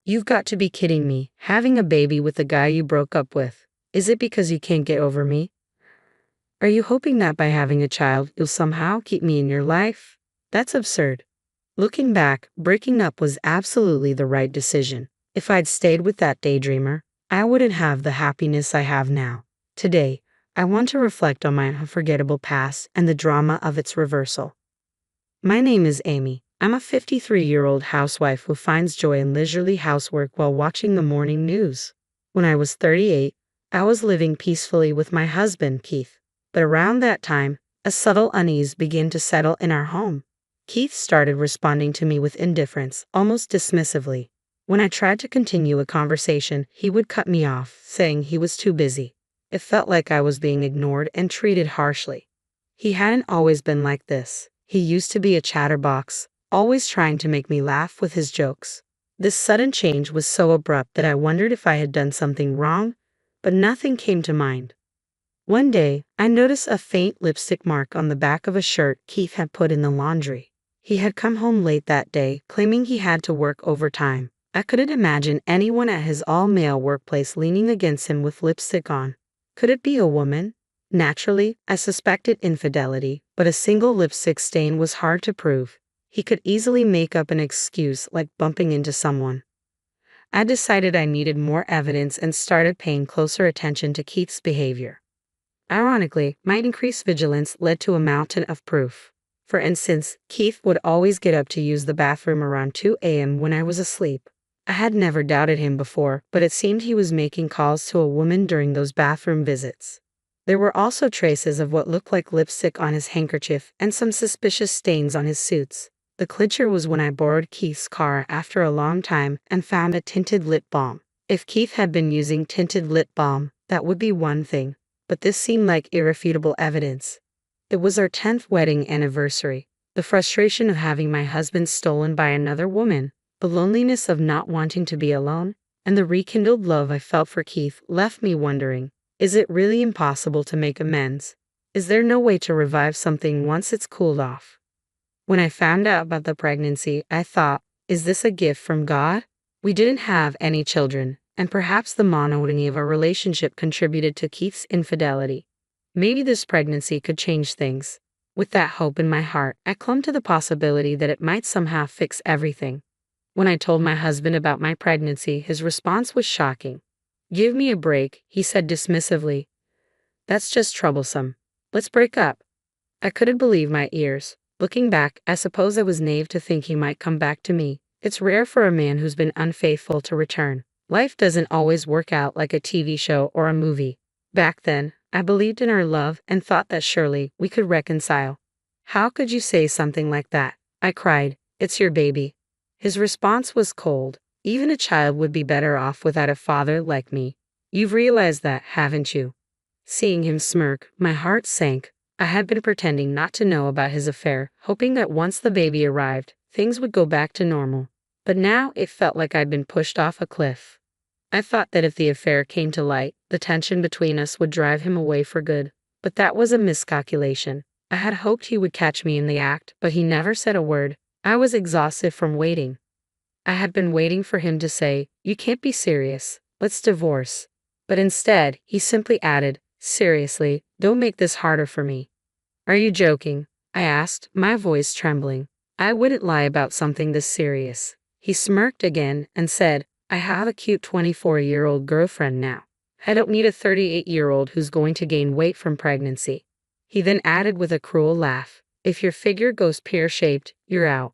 You've got to be kidding me. Having a baby with the guy you broke up with. Is it because you can't get over me? Are you hoping that by having a child, you'll somehow keep me in your life? That's absurd. Looking back, breaking up was absolutely the right decision. If I'd stayed with that daydreamer, I wouldn't have the happiness I have now. Today, I want to reflect on my unforgettable past and the drama of its reversal. My name is Amy. I'm a 53-year-old housewife who finds joy in leisurely housework while watching the morning news. When I was 38, I was living peacefully with my husband, Keith. But around that time, a subtle unease began to settle in our home. Keith started responding to me with indifference, almost dismissively. When I tried to continue a conversation, he would cut me off, saying he was too busy. It felt like I was being ignored and treated harshly. He hadn't always been like this. He used to be a chatterbox, always trying to make me laugh with his jokes. This sudden change was so abrupt that I wondered if I had done something wrong, but nothing came to mind. One day, I noticed a faint lipstick mark on the back of a shirt Keith had put in the laundry. He had come home late that day, claiming he had to work overtime. I couldn't imagine anyone at his all-male workplace leaning against him with lipstick on. Could it be a woman? Naturally, I suspected infidelity, but a single lipstick stain was hard to prove. He could easily make up an excuse like bumping into someone. I decided I needed more evidence and started paying closer attention to Keith's behavior. Ironically, my increased vigilance led to a mountain of proof. For instance, Keith would always get up to use the bathroom around 2 a.m. when I was asleep. I had never doubted him before, but it seemed he was making calls to a woman during those bathroom visits. There were also traces of what looked like lipstick on his handkerchief and some suspicious stains on his suits. The clincher was when I borrowed Keith's car after a long time and found a tinted lip balm. If Keith had been using tinted lip balm, that would be one thing, but this seemed like irrefutable evidence. It was our 10th wedding anniversary. The frustration of having my husband stolen by another woman, the loneliness of not wanting to be alone, and the rekindled love I felt for Keith left me wondering, is it really impossible to make amends? Is there no way to revive something once it's cooled off? When I found out about the pregnancy, I thought, is this a gift from God? We didn't have any children, and perhaps the monotony of our relationship contributed to Keith's infidelity. Maybe this pregnancy could change things. With that hope in my heart, I clung to the possibility that it might somehow fix everything. When I told my husband about my pregnancy, his response was shocking. "Give me a break," he said dismissively. "That's just troublesome. Let's break up." I couldn't believe my ears. Looking back, I suppose I was naive to think he might come back to me. It's rare for a man who's been unfaithful to return. Life doesn't always work out like a TV show or a movie. Back then, I believed in our love and thought that surely we could reconcile. "How could you say something like that?" I cried. "It's your baby." His response was cold. "Even a child would be better off without a father like me. You've realized that, haven't you?" Seeing him smirk, my heart sank. I had been pretending not to know about his affair, hoping that once the baby arrived, things would go back to normal. But now it felt like I'd been pushed off a cliff. I thought that if the affair came to light, the tension between us would drive him away for good. But that was a miscalculation. I had hoped he would catch me in the act, but he never said a word. I was exhausted from waiting. I had been waiting for him to say, "You can't be serious. Let's divorce." But instead, he simply added, "Seriously, don't make this harder for me." "Are you joking?" I asked, my voice trembling. "I wouldn't lie about something this serious." He smirked again and said, "I have a cute 24-year-old girlfriend now. I don't need a 38-year-old who's going to gain weight from pregnancy." He then added with a cruel laugh, "If your figure goes pear-shaped, you're out."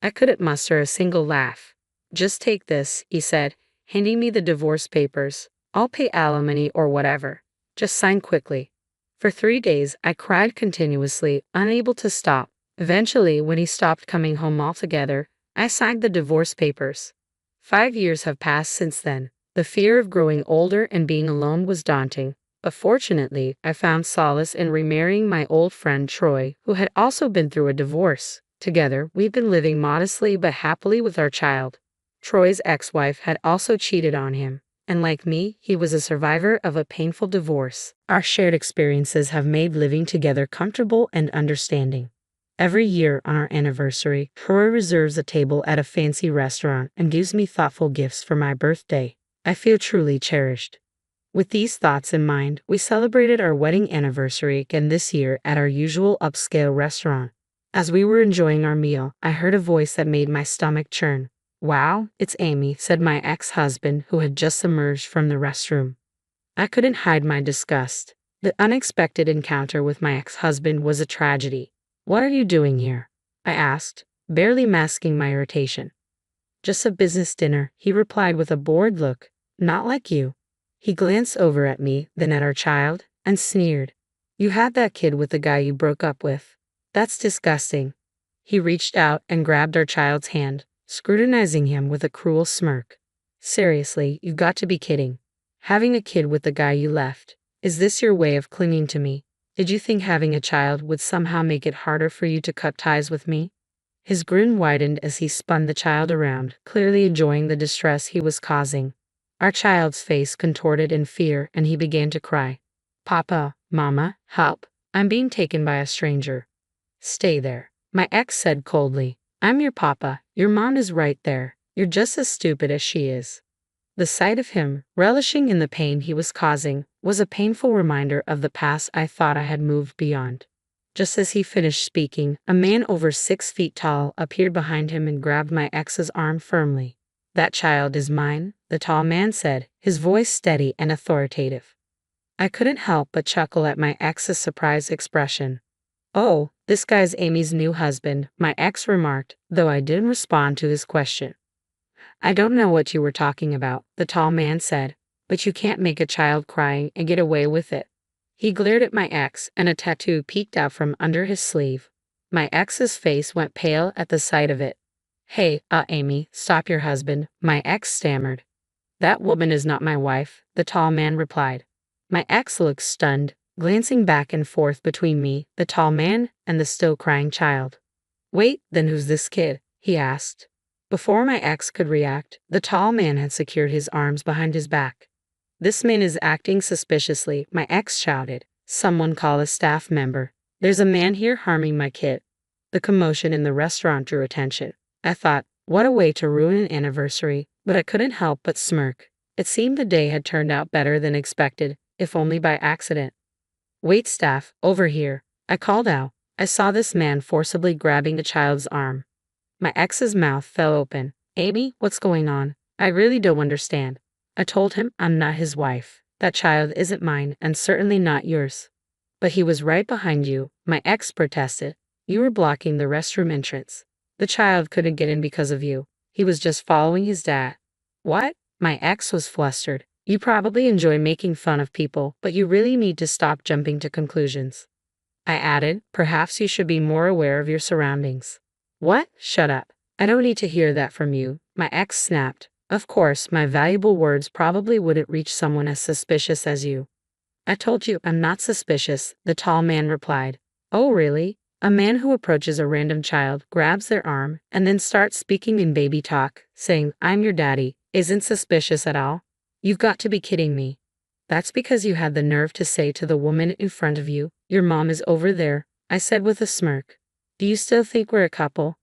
I couldn't muster a single laugh. "Just take this," he said, handing me the divorce papers. "I'll pay alimony or whatever. Just sign quickly." For 3 days, I cried continuously, unable to stop. Eventually, when he stopped coming home altogether, I signed the divorce papers. 5 years have passed since then. The fear of growing older and being alone was daunting, but fortunately, I found solace in remarrying my old friend Troy, who had also been through a divorce. Together, we've been living modestly but happily with our child. Troy's ex-wife had also cheated on him, and like me, he was a survivor of a painful divorce. Our shared experiences have made living together comfortable and understanding. Every year on our anniversary, Hura reserves a table at a fancy restaurant and gives me thoughtful gifts for my birthday. I feel truly cherished. With these thoughts in mind, we celebrated our wedding anniversary again this year at our usual upscale restaurant. As we were enjoying our meal, I heard a voice that made my stomach churn. "Wow, it's Amy," said my ex-husband, who had just emerged from the restroom. I couldn't hide my disgust. The unexpected encounter with my ex-husband was a tragedy. "What are you doing here?" I asked, barely masking my irritation. "Just a business dinner," he replied with a bored look. "Not like you." He glanced over at me, then at our child, and sneered. "You had that kid with the guy you broke up with. That's disgusting." He reached out and grabbed our child's hand, scrutinizing him with a cruel smirk. "Seriously, you've got to be kidding. Having a kid with the guy you left. Is this your way of clinging to me? Did you think having a child would somehow make it harder for you to cut ties with me?" His grin widened as he spun the child around, clearly enjoying the distress he was causing. Our child's face contorted in fear and he began to cry. "Papa, Mama, help. I'm being taken by a stranger." "Stay there," my ex said coldly. "I'm your papa. Your mom is right there. You're just as stupid as she is." The sight of him, relishing in the pain he was causing, was a painful reminder of the past I thought I had moved beyond. Just as he finished speaking, a man over 6 feet tall appeared behind him and grabbed my ex's arm firmly. "That child is mine," the tall man said, his voice steady and authoritative. I couldn't help but chuckle at my ex's surprised expression. "Oh, this guy's Amy's new husband," my ex remarked, though I didn't respond to his question. "I don't know what you were talking about," the tall man said, "but you can't make a child crying and get away with it." He glared at my ex, and a tattoo peeked out from under his sleeve. My ex's face went pale at the sight of it. "Hey, Amy, stop your husband," my ex stammered. "That woman is not my wife," the tall man replied. My ex looked stunned, glancing back and forth between me, the tall man, and the still crying child. "Wait, then who's this kid?" he asked. Before my ex could react, the tall man had secured his arms behind his back. "This man is acting suspiciously," my ex shouted. "Someone call a staff member. There's a man here harming my kid." The commotion in the restaurant drew attention. I thought, what a way to ruin an anniversary, but I couldn't help but smirk. It seemed the day had turned out better than expected, if only by accident. "Wait, staff, over here," I called out. I saw this man forcibly grabbing the child's arm. My ex's mouth fell open. "Amy, what's going on? I really don't understand." I told him I'm not his wife. That child isn't mine and certainly not yours. "But he was right behind you," my ex protested. "You were blocking the restroom entrance. The child couldn't get in because of you. He was just following his dad." "What?" My ex was flustered. "You probably enjoy making fun of people, but you really need to stop jumping to conclusions." I added, "Perhaps you should be more aware of your surroundings." "What? Shut up. I don't need to hear that from you," my ex snapped. "Of course, my valuable words probably wouldn't reach someone as suspicious as you." "I told you I'm not suspicious," the tall man replied. "Oh, really?" A man who approaches a random child, grabs their arm, and then starts speaking in baby talk, saying, "I'm your daddy," isn't suspicious at all? You've got to be kidding me. "That's because you had the nerve to say to the woman in front of you, 'Your mom is over there,'" I said with a smirk. "Do you still think we're a couple?"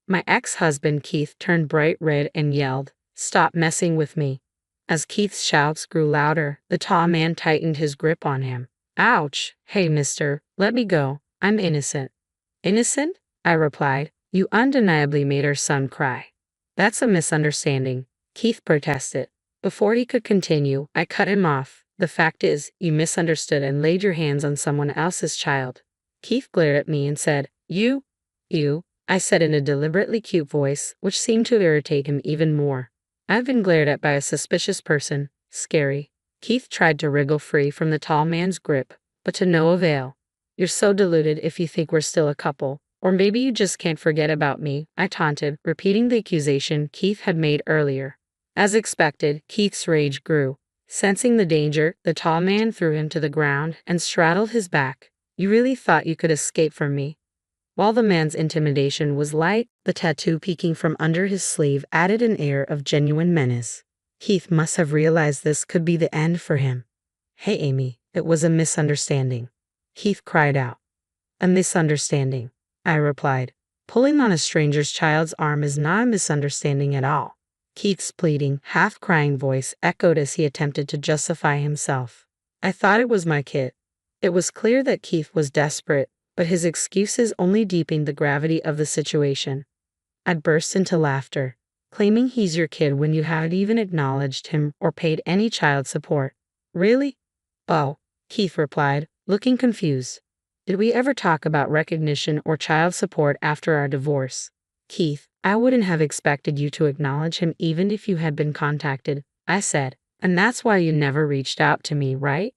My ex-husband Keith turned bright red and yelled, "Stop messing with me." As Keith's shouts grew louder, the tall man tightened his grip on him. "Ouch! Hey, mister, let me go. I'm innocent." "Innocent?" I replied. "You undeniably made our son cry." "That's a misunderstanding," Keith protested. Before he could continue, I cut him off. "The fact is, you misunderstood and laid your hands on someone else's child." Keith glared at me and said, You, I said in a deliberately cute voice, which seemed to irritate him even more. "I've been glared at by a suspicious person. Scary." Keith tried to wriggle free from the tall man's grip, but to no avail. "You're so deluded if you think we're still a couple. Or maybe you just can't forget about me," I taunted, repeating the accusation Keith had made earlier. As expected, Keith's rage grew. Sensing the danger, the tall man threw him to the ground and straddled his back. "You really thought you could escape from me?" While the man's intimidation was light, the tattoo peeking from under his sleeve added an air of genuine menace. Keith must have realized this could be the end for him. "Hey, Amy, it was a misunderstanding," Keith cried out. "A misunderstanding?" I replied. Pulling on a stranger's child's arm is not a misunderstanding at all. Keith's pleading, half-crying voice echoed as he attempted to justify himself. I thought it was my kid. It was clear that Keith was desperate, but his excuses only deepened the gravity of the situation. I'd burst into laughter, claiming he's your kid when you haven't even acknowledged him or paid any child support. Really? Oh, Keith replied, looking confused. Did we ever talk about recognition or child support after our divorce? Keith, I wouldn't have expected you to acknowledge him even if you had been contacted, I said. And that's why you never reached out to me, right?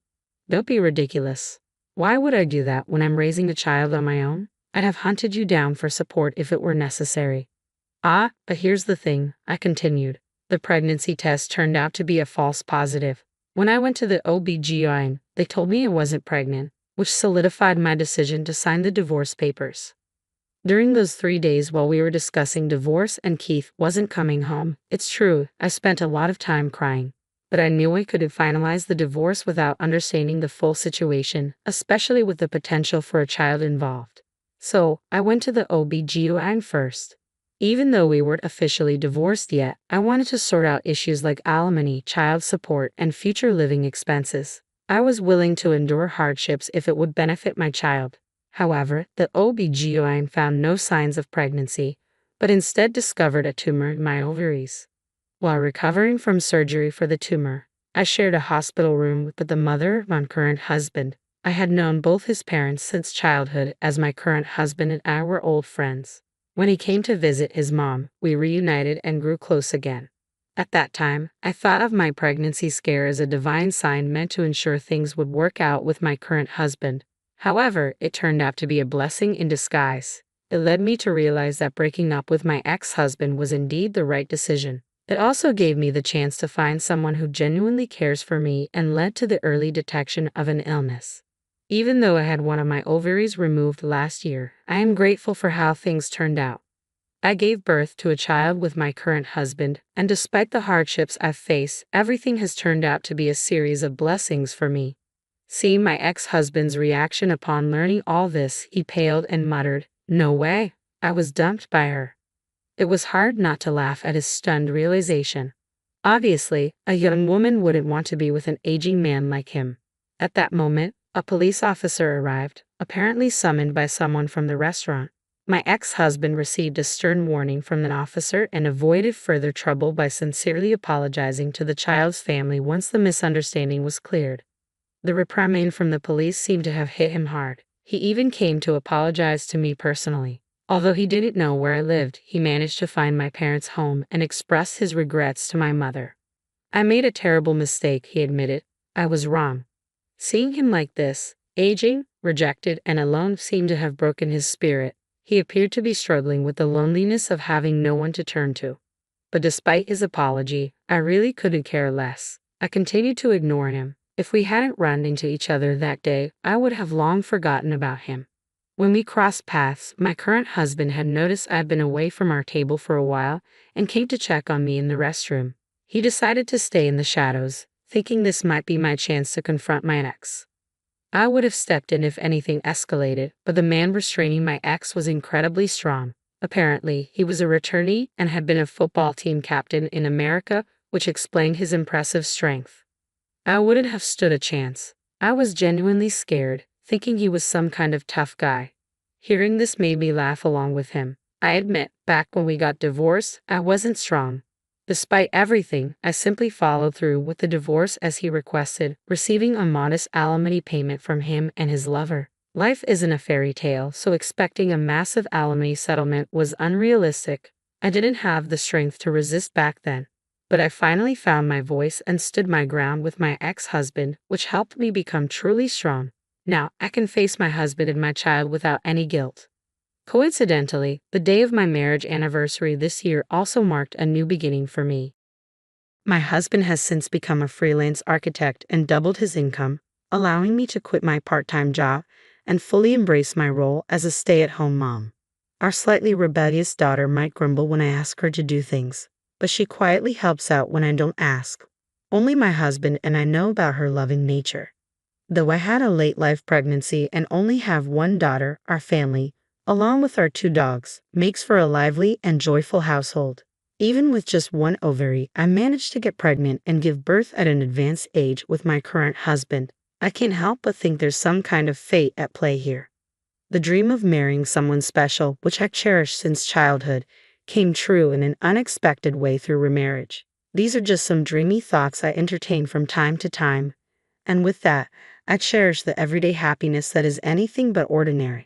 Don't be ridiculous. Why would I do that when I'm raising a child on my own? I'd have hunted you down for support if it were necessary. Ah, but here's the thing, I continued. The pregnancy test turned out to be a false positive. When I went to the OB/GYN, they told me I wasn't pregnant, which solidified my decision to sign the divorce papers. During those 3 days while we were discussing divorce and Keith wasn't coming home, it's true, I spent a lot of time crying. But I knew I couldn't finalize the divorce without understanding the full situation, especially with the potential for a child involved. So, I went to the OB/GYN first. Even though we weren't officially divorced yet, I wanted to sort out issues like alimony, child support, and future living expenses. I was willing to endure hardships if it would benefit my child. However, the OB/GYN found no signs of pregnancy, but instead discovered a tumor in my ovaries. While recovering from surgery for the tumor, I shared a hospital room with the mother of my current husband. I had known both his parents since childhood, as my current husband and I were old friends. When he came to visit his mom, we reunited and grew close again. At that time, I thought of my pregnancy scare as a divine sign meant to ensure things would work out with my current husband. However, it turned out to be a blessing in disguise. It led me to realize that breaking up with my ex-husband was indeed the right decision. It also gave me the chance to find someone who genuinely cares for me and led to the early detection of an illness. Even though I had one of my ovaries removed last year, I am grateful for how things turned out. I gave birth to a child with my current husband, and despite the hardships I've faced, everything has turned out to be a series of blessings for me. Seeing my ex-husband's reaction upon learning all this, he paled and muttered, "No way, I was dumped by her." It was hard not to laugh at his stunned realization. Obviously, a young woman wouldn't want to be with an aging man like him. At that moment, a police officer arrived, apparently summoned by someone from the restaurant. My ex-husband received a stern warning from an officer and avoided further trouble by sincerely apologizing to the child's family once the misunderstanding was cleared. The reprimand from the police seemed to have hit him hard. He even came to apologize to me personally. Although he didn't know where I lived, he managed to find my parents' home and expressed his regrets to my mother. "I made a terrible mistake," he admitted. "I was wrong." Seeing him like this, aging, rejected, and alone seemed to have broken his spirit. He appeared to be struggling with the loneliness of having no one to turn to. But despite his apology, I really couldn't care less. I continued to ignore him. If we hadn't run into each other that day, I would have long forgotten about him. When we crossed paths, my current husband had noticed I'd been away from our table for a while and came to check on me in the restroom. He decided to stay in the shadows, thinking this might be my chance to confront my ex. I would have stepped in if anything escalated, but the man restraining my ex was incredibly strong. Apparently, he was a returnee and had been a football team captain in America, which explained his impressive strength. I wouldn't have stood a chance. I was genuinely scared, thinking he was some kind of tough guy. Hearing this made me laugh along with him. I admit, back when we got divorced, I wasn't strong. Despite everything, I simply followed through with the divorce as he requested, receiving a modest alimony payment from him and his lover. Life isn't a fairy tale, so expecting a massive alimony settlement was unrealistic. I didn't have the strength to resist back then. But I finally found my voice and stood my ground with my ex-husband, which helped me become truly strong. Now, I can face my husband and my child without any guilt. Coincidentally, the day of my marriage anniversary this year also marked a new beginning for me. My husband has since become a freelance architect and doubled his income, allowing me to quit my part-time job and fully embrace my role as a stay-at-home mom. Our slightly rebellious daughter might grumble when I ask her to do things, but she quietly helps out when I don't ask. Only my husband and I know about her loving nature. Though I had a late-life pregnancy and only have one daughter, our family, along with our 2 dogs, makes for a lively and joyful household. Even with just one ovary, I managed to get pregnant and give birth at an advanced age with my current husband. I can't help but think there's some kind of fate at play here. The dream of marrying someone special, which I cherished since childhood, came true in an unexpected way through remarriage. These are just some dreamy thoughts I entertain from time to time, and with that, I cherish the everyday happiness that is anything but ordinary.